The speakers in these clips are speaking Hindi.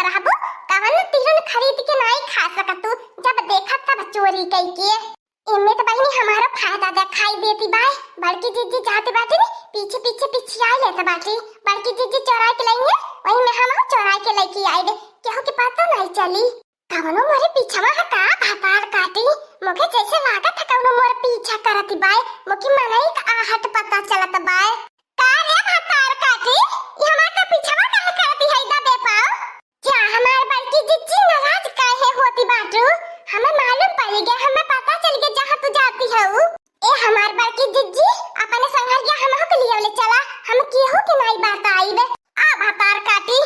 रहबो कवन तिरन खरीद के नहीं खा सकतू जब देखत तब चोरी कई के इनमें तो बहनी हमारा फायदा दिखाई देती बाय बड़की जीजी जाते बाटे नी पीछे पीछे पीछे आ लेता बाटे बड़की जीजी चोरा के लाइए वही में हम चोरा के लेके आए दे केहू के पता नहीं चली कवनो मोरे पीछा हटा भातार काटी मोके जैसे लागत है कवनो मोर पीछा करती बाय मोकी मनई का आहट पता चलत बाय का रे भातार काटी ये हमारा पीछा काहे करती है दबे पाओ क्या हमार बड़की जीजी नाराज काहे होती बाटू हमें मालूम पड़ गया हमें पता चल गया जहां तू जाती है ए हमार बड़की जीजी अपने संघरिया हमहु के लिए ले चला हम केहू के नहीं बात आई बे आ भातार काटी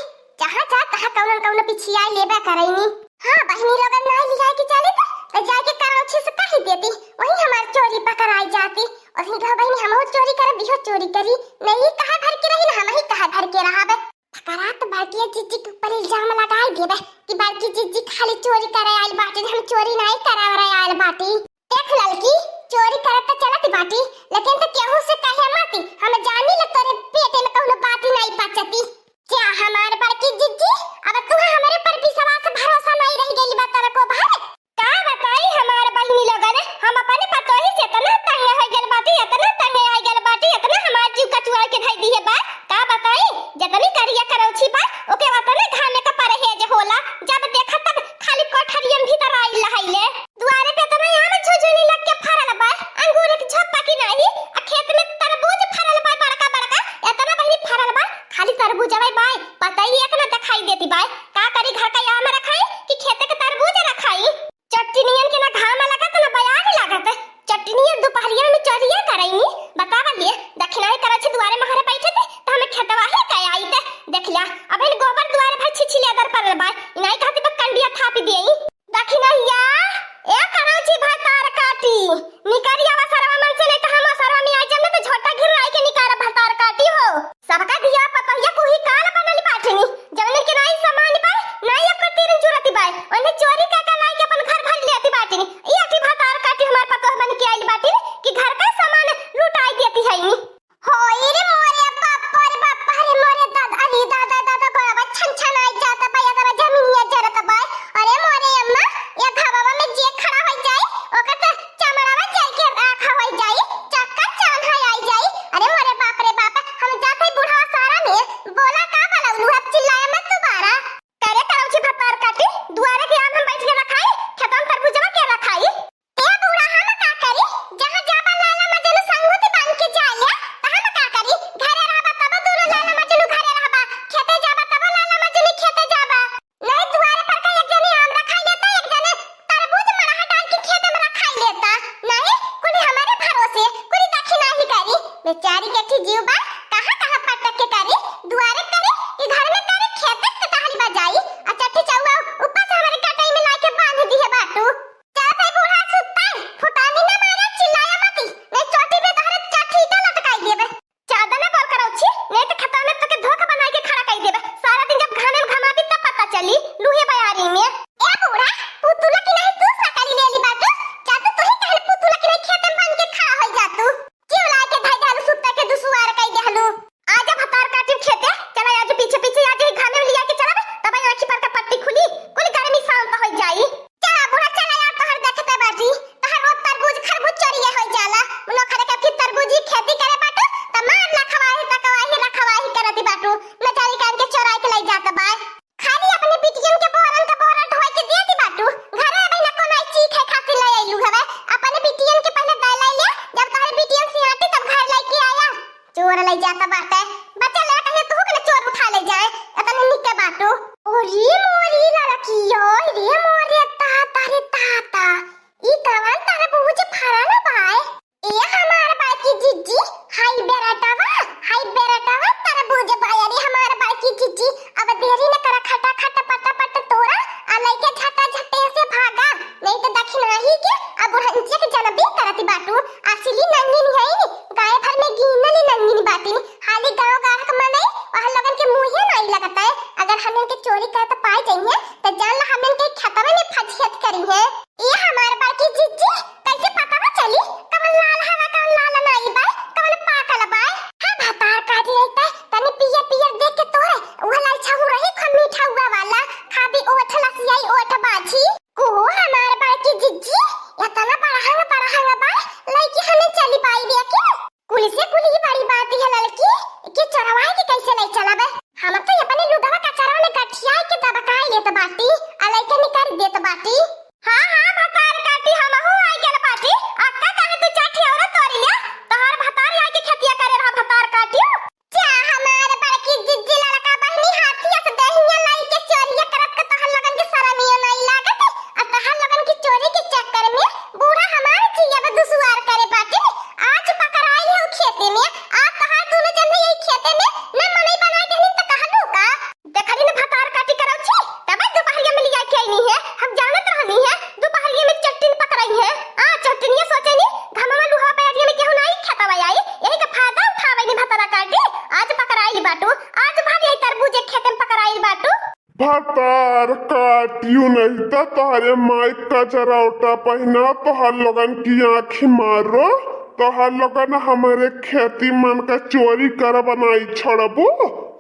जहां जा तहां कौन कौन पिछिया लेबे करैनी हां बहनी लोगन नहीं लिया के चले तो जाके करौछे से कही देती वही हमार चोरी पकड़ाई जाती और ही कह बहनी हमहु चोरी करे बिहो चोरी करी नहीं कहा भर के रही हम ही कहा भर के रहा बे करात बाकी जीजी के ऊपर इल्जाम लगाई देबे कि बाकी जीजी खाली चोरी करे आइल बाटी हम चोरी नहीं कराव रहे आइल बाटी देख ललकी चोरी करत त चलत बाटी लेकिन त केहू से कहे माती हम जानी ल तोरे पेटे में कहनो बात ही नहीं पचती क्या हमार बड़की जीजी अब तू हमारे पर विश्वास भरोसा नहीं रह गई बात को भाई का बताई हमार बहिनी लोगन हम अपने पतोही से तना तंग हो गेल बाटी इतना तंग हो गेल बाटी इतना हमार जीव कचुआ के धई दी है बा का बताई जतनी करिया करौछी बा ओके वतने घामे का परहेज होला जब देखत तब खाली कोठरियन भीतर आई लहाइले दुआरे पे तना यहां में झुझुनी लग के फरल बा अंगूर के झप्पा की नहीं आ खेत में तरबूज फरल बा बड़का बड़का इतना बहनी फरल बा खाली तरबूज आवे बा पता ही एक ना दिखाई देती बा का करी घर का आम रखाई कि खेत के तरबूज रखाई चटनियन के ना घाम लगत ना बयान लागत चटनियन दोपहरिया में चोरिया करैनी बतावा लिए दक्षिणाई तरह से दुआरे महरे बैठे थे तो हमें खेतवा ही कई आई थे देख लिया अब इन गोबर दुआरे भर छिछिले अदर पर बा नहीं कहती बक कंडिया थापी देई दक्षिणाइया ए करौची भातार काटी निकरिया वा सरवा मन से नहीं तो हम सरवा में आई जब तो झोटा घिर आई के निकार भातार काटी हो सबका दिया पता या कोई काल बनली पाठनी जवने के नहीं सामान पाए नहीं अपन तीन जुरती बाय ओने चोरी का लाई के अपन घर भर लेती बाटनी ई अति भातार काटी हमार पतो बन के आई बाटी कि घर का सामान लुटाई देती है नी होई रे मोरे बाप्पा रे मोरे दादा अली दादा दादा गोवा छन छन आई जाता बया तरा जमीनिया जरत बाय अरे मोरे अम्मा या घावा में जे खड़ा हो जाए ओकर त चमड़ावा जाय के राखा हो जाए चक्कर चान है आई जाए अरे मोरे बाप रे बाप हम जाते बूढ़ा सारा में बोला का बोलऊ अब चिल्लाया मत दोबारा करे करौची भातार काटी दुआरे के आम हम बैठ के रखाई खेतन तरबूजवा के रखाई ए बूढ़ा हम का करी जहां जाबा लाला मजनू संगति बांध के जाया त हम का करी घरे रहबा तब दोनों लाला मजनू घरे रहबा खेते जाबा तब लाला मजनू खेते जाबा नहीं दुआरे पर का एक जने आम रखाई लेता एक जने तरबूज मरहा डाल के खेत में रखाई लेता नहीं कोई हमारे भरोसे कोई दक्षिणा ही करी बेचारी के जीव बा कहां पटक के करी दुआरे करे ई घर में करे खेत के टहली बजाई आ चट्टी चौवा ऊपर से हमारे कटाई में लाके बांध दी है बाटू जाते बूढ़ा सुत्ता फुटानी ना मारे चिल्लाया मती नहीं चोटी पे तहरे चाठी तो लटकाई देबे ज्यादा ना बोल करौछी नहीं तो खता में तो के धोखा बना के खड़ा कर देबे सारा दिन जब घामे में घमाती तब पता चली लूहे बयारी में ए बूढ़ा पुतुला की नहीं तू सकली लेली बाटू जातू तू ही कहले पुतुला की नहीं खेत में बन के खा होई जातू चिल्ला के भाई डाल सुत्ता के दुसवार कई देहलू आजा भतार काटी खेते चला आज पीछे पीछे आज घामे में लिया के चला तब आंखी पर का पट्टी खुली कुल गर्मी शांत हो जाई चला बूढ़ा चला यार तोहर देखते बाजी तोहर रोज तरबूज खरबूज चोरिए हो जाला उनो खरे का फिर तरबूजी खेती करे बाटू त मार रखवाही करती बाटू न जाली कान के चोराई के लाई जात बा खाली अपने बिटियन के बोरन का बोरा ढोई के देती बाटू घरे बहिना कोना चीज है खातिर ले आइलू हवे अपने बिटियन के पहले दाल लाई ले जब तोहर बिटियन से आती तब घर लाई के आया चोर ले जाता बाटे बच्चा ले कहे तू के चोर उठा ले जाए इतने निके बाटू ओरी मोरी लड़कियो रे मोरे ताता ई कवन तारे बुझ फरा ना बाय ए हमार बाकी जीजी हाय बेराटावा तारे बुझ बाय अरे हमार बाकी जीजी अब देरी न करा खटा खटा पटा पटा तोरा आ लइके झटा झटे से भागा नहीं तो दक्षिणा ही के अब हंचे के जनबी करती बाटू असली नंगिनी है नी गाय भर में गिनली नंगिनी बाटी नी हाली गांव गांव का मनाई वहां लोगन के मुंह नहीं लगता है अगर हम इनके चोरी कर तो पाए जाएंगे तो जान ला हम इनके खतरे में फंसियत करी है ये हमारे बाकी जीजी कैसे पता ना चली कवन लाल हवा कवन लाल नहीं बा कवन पाकल बा हां भातार काटी रहता तने पिया पिया देख के तोरे वो लाल छाऊ रही खन मीठा हुआ वाला बाटी ओठ लसियाई ओठ बाछी को हमार बड़की जिज्जी इतना बड़ा बा लड़की हमें चली पाई बे के कुल से कुल ही बड़ी बात है लड़की के चरवाए के कैसे नहीं चलाबे हम तो अपने लुडवा का चरवा में गठिया के दबकाए लेत बाटी आ लइके निकर देत बाटी हां हां भतार काटी हम हो आई गेल बाटी अक्का काहे तू चाठी औरत तोरी ले तोहर भतार आई के खतिया करे रहा भतार काटियो क्या हमार बड़की जिज्जी लड़का बहनी हाथिया से दहिया लाई के चोरिया करत के तोहर लगन के शरमिया नहीं लागत आ तोहर लगन की चोरी के चक्कर में बूढ़ा हमार जिया में दुसवार करे बाटी आज पकड़ाई है खेते में आज तोहर दोनों जन यही खेते में न मनई बनाई देनी त कहलू का देखली न भतार काटी करौ छी तब दोपहरिया में लिया के नहीं है हम जानत रहनी है दोपहरिया में चट्टिन पकड़ाई है आ चट्टिनिया सोचेनी घमवा लुहा पैडिया में केहू नहीं खेतवा आई यही का फायदा उठावे नि भतारा काटी आज पकड़ाई बाटू आज भागे तरबूजे खेते में पकड़ाई बाटू भतार काटियो नहीं तो तोहरे माइक का चरौटा पहना तोहर लोगन की आँखी मारो तोहर लोगन हमारे खेती मन का चोरी कर बनाई छोड़बू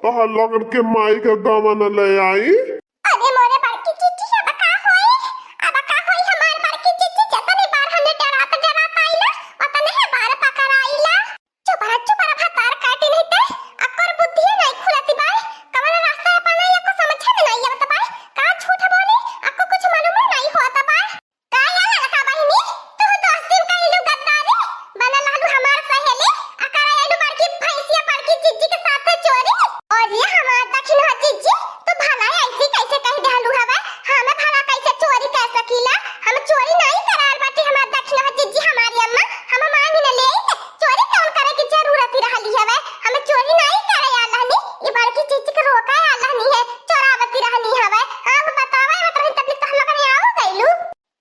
तोहर लोगन के माई के गमन ले आई अरे मोरे बड़की चिट्ठी अब का होई हमार बड़की चिट्ठी जतनी बार हमने डरात आइला अतने है बार पकड़ आइला चुप रह भतार काटी नहीं ते अकर बुद्धि नहीं खुलती बाई कवन रास्ता है पाना या को समझ में नहीं आवत बाई का झूठ बोले आपको कुछ मालूम नहीं होता बाई का या लड़का बहिनी तू 10 दिन कहिलू गद्दारी बना लालू हमार सहेली अकर आइलू बड़की भैंसिया बड़की चिट्ठी के साथ चोरी और ये हमार दक्षिण हो चिट्ठी तो भला ऐसी कैसे कह देलू हवा हमें भला कैसे चोरी कर सकीला हम चोरी नहीं करार बाटी हमार दक्षिण हो चिट्ठी हमारी अम्मा हम मांग न ले चोरी कौन करे की जरूरत ही रहली हवे हम चोरी नहीं करे अल्लाह ने ये बड़की चिट्ठी के रोका है अल्लाह नहीं है चोरावती रहली हवे हम बतावे मत रही तब तक लोग ने आओ गइलू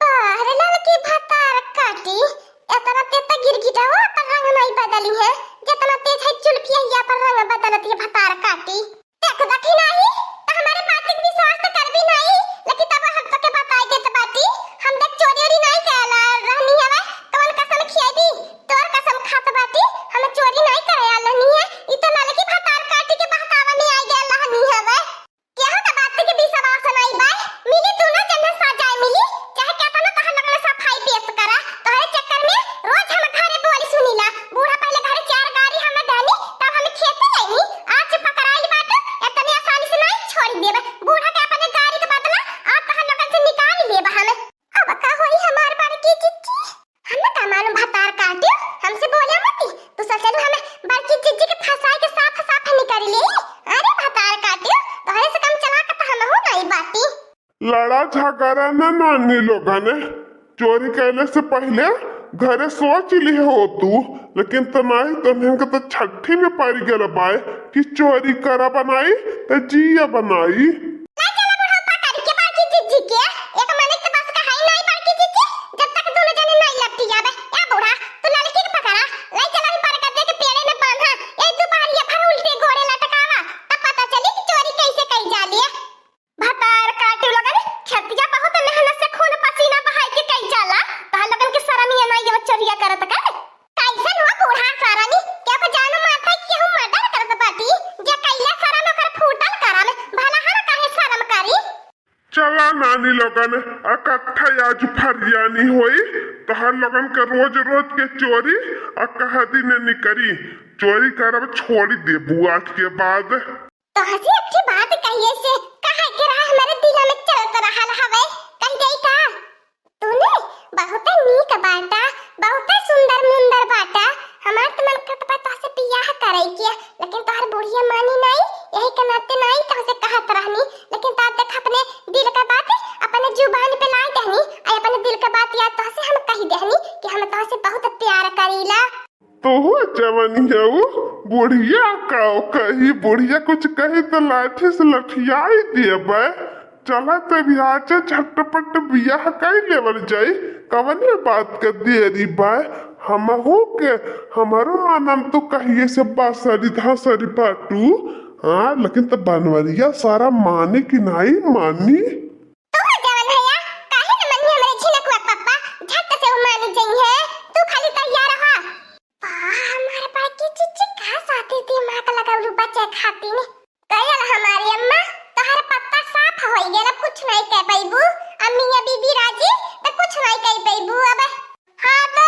अरे लड़की भतार काटी इतना तेता गिरगिटावा पर रंग नहीं बदली है जितना तेज है चुलपिया या पर रंग बदलती है भतार काटी देखो देखी नहीं तो हमारे बात पे विश्वास तो कर भी नहीं लेकिन तब हम तो के बताई देत बाटी हम देख चोरी ओरी नहीं कहला रहनी हवे कौन कसम खियाई तोर कसम खात बाटी हम चोरी नहीं करे अल्लाह नहीं है ई तो लड़की भतार काटी के बहकावा में आई गए अल्लाह नहीं हवे क्या हो बात के विश्वास नहीं बाई मिली तू ना जन्नत सजाए मिली चाहे कहता ना तहर लगन सफाई पेश करा तोहरे चक्कर में रोज हम घरे बोली सुनीला बूढ़ा पहले घरे 4 गाड़ी हम दानी तब हम खेते जाईनी आज पकड़ाई बात इतनी आसानी से नहीं छोड़ देबे बूढ़ा के अपने गाड़ी के बदला आज तहर लगन से निकाल लेबे हम अब का होई हमार बड़की चिट्ठी हम का मालूम भतार काटियो हमसे बोले मत तू सोचलू हमें बड़की चिट्ठी के फसाई के साफ निकाल ले अरे भतार काटियो तोहरे से कम चला के हम हो नहीं बाती लड़ा झगड़ा न नानी लोगन चोरी कैले से पहले घरे सोच ली हो तू लेकिन तनाई तन्हन के तो छठी में पड़ गेल बाय कि चोरी करा बनाई तो जिया बनाई ना चला बुढ़ा पकड़ के बाकी जिज्जी के एक मने के बस का है नहीं बाकी जिज्जी जब तक दोनों जने नहीं लपटी जाबे या बुढ़ा तू लड़की के पकड़ा ले चला ही पर कर दे के पेड़े में बांधा ए दोपहरिया भर उल्टे घोड़े लटकावा तब पता चली कि चोरी कैसे कई जाली है भतार काटी लगन छतिया बहुत मेहनत से खून पसीना बहाई के कई जाला तहां लगन के शरमिया नहीं ये चोरिया करत का कैसन हो बूढ़ा सारानी क्या को जानो माथा कि हम मर्डर करत बाटी जे कैला शरम कर फूटल करा में भला हम काहे शरम करी चला नानी लोगन इकट्ठा आज फरियानी होई तहर लोगन के रोज के चोरी कहा दिन निकरी चोरी करब छोड़ी दे बुआ के बाद तो हंसी अच्छी बात कहिए से कहा के रहा हमारे दिल में चलत रहल हवे कह गई का तूने बहुत नीक बाटा बहुत सुंदर मुंदर बाटा हमार तो मन करत बा तो से बियाह करे के लेकिन तोहर बुढ़िया मानी नहीं यही के नाते नहीं तो से कहत रहनी लेकिन ता देख अपने दिल का बात अपने जुबान पे ला देहनी आ अपने दिल का बात याद तो से हम कही देहनी कि हम तो से बहुत प्यार करीला तो जवानी जाऊ बुढ़िया काओ कही बुढ़िया कुछ कही तो लाठी से लठियाई देबे चला तभी आज झटपट बियाह कर लेवल जाई कवने बात के देरी बाय हम हो के हमारो मानम तो कहिए से बासरी धासरी पाटू हाँ लेकिन तो बनवरिया सारा माने की नहीं मानी तो जवान भैया काहे न मनी हमरे झिनकुआ पप्पा झट से मानी जई है तू खाली तैयार रहा हमारे बाकी चिच्ची का साथी थी मां का लगाऊ बच्चे खाती ने कहल हमारी अम्मा तोहर पत्ता साफ होई गेल कुछ कुछ नहीं कह पाईबू। अम्मी या बीबी राजी तो कुछ नहीं कह पाईबू अब। हाँ तो